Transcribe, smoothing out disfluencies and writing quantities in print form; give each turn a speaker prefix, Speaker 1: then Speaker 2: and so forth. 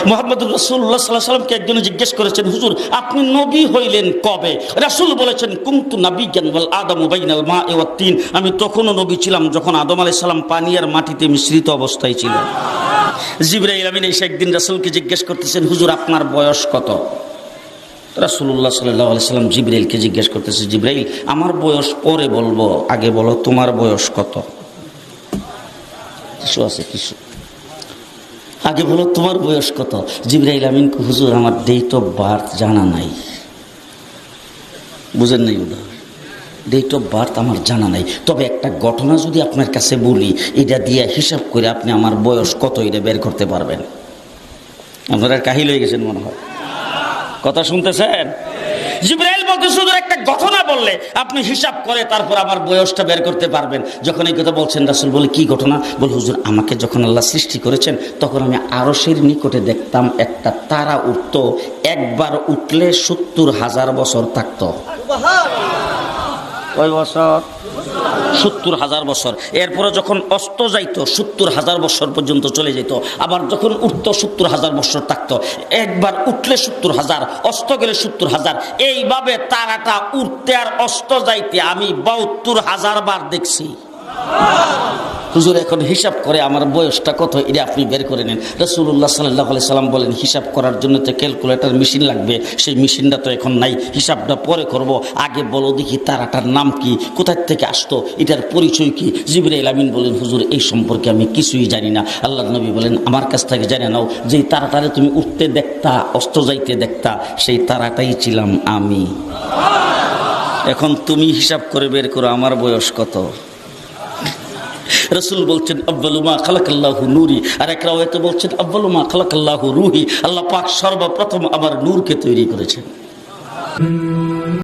Speaker 1: মুহাম্মদুর রাসূলুল্লাহ সাল্লাল্লাহু আলাইহি ওয়াসাল্লামকে একজনে জিজ্ঞেস করেছেন, হুজুর আপনি নবী হইলেন কবে? রাসূল বলেছেন, কুনতু নাবিয়্যান ওয়াল আদামু বাইনাল মা'i ওয়াত তিন। আমি তখনও নবী ছিলাম যখন আদম আলাইহিস সালাম পানি আর মাটিতে মিশ্রিত অবস্থায় ছিল। জিবরাইল আমিন এসে একদিন রাসূলকে জিজ্ঞেস করতেছেন, হুজুর আপনার বয়স কত? রাসূলুল্লাহ সাল্লাল্লাহু আলাইহি ওয়াসাল্লাম জিবরাইলকে জিজ্ঞেস করতেছে, জিবরাইল আমার বয়স পরে বলবো, আগে বলো তোমার বয়স কত? কিছু আছে কিছু, আগে বলো তোমার বয়স কত? জিবরাইল আমিন, হুজুর আমার ডেট অফ বার্থ জানা নাই। বুঝেন নাই? ওটা ডেট অফ বার্থ আমার জানা নাই, তবে একটা ঘটনা যদি আপনার কাছে বলি, এটা দিয়ে হিসাব করে আপনি আমার বয়স কত এটা বের করতে পারবেন। আপনারা কাহিল হয়ে গেছেন মনে হয়, কথা শুনতেছেন? জিবরাইল বলতে শুধু একটা ঘটনা বললে আপনি হিসাব করে তারপর আমার বয়সটা বের করতে পারবেন। যখন এই কথা বলছেন, রাসূল বলে কি ঘটনা? বল হুজুর আমাকে যখন আল্লাহ সৃষ্টি করেছেন তখন আমি আরশের নিকটে দেখতাম একটা তারা উঠত, একবার উঠলে ৭০,০০০ বছর থাকতো। কয় বছর? ৭০,০০০ বছর। এরপরে যখন অস্ত যাইতো ৭০,০০০ বছর পর্যন্ত চলে যেত, আবার যখন উঠতো ৭০,০০০ বছর থাকতো। একবার উঠলে ৭০,০০০, অস্ত গেলে ৭০,০০০। এইভাবে তারাটা উঠতে আর অস্ত যাইতে আমি ৭২,০০০ বার দেখছি। হুজুর এখন হিসাব করে আমার বয়সটা কত এটা আপনি বের করে নেন। রাসূলুল্লাহ সাল্লাল্লাহু আলাইহি সাল্লাম বলেন, হিসাব করার জন্য তো ক্যালকুলেটর মেশিন লাগবে, সেই মেশিনটা তো এখন নাই, হিসাবটা পরে করব, আগে বলো দেখি তারাটার নাম কি, কোথায় থেকে আসতো, এটার পরিচয় কি? জিবরাইল আমিন বলেন, হুজুর এই সম্পর্কে আমি কিছুই জানি না। আল্লাহর নবী বলেন, আমার কাছ থেকে জেনে নাও, যেই তারাটারে তুমি উঠতে দেখতা অস্ত যাইতে দেখতা সেই তারাটাই ছিলাম আমি। এখন তুমি হিসাব করে বের করো আমার বয়স কত। রাসূল বলছেন, আউয়ালু মা খালাকাল্লাহু নূরি, আর এক রাওয়ায়াতে বলছেন আউয়ালু মা খালাকাল্লাহু রূহি, আল্লাহ পাক সর্বপ্রথম আমার নূরকে তৈরি করেছেন।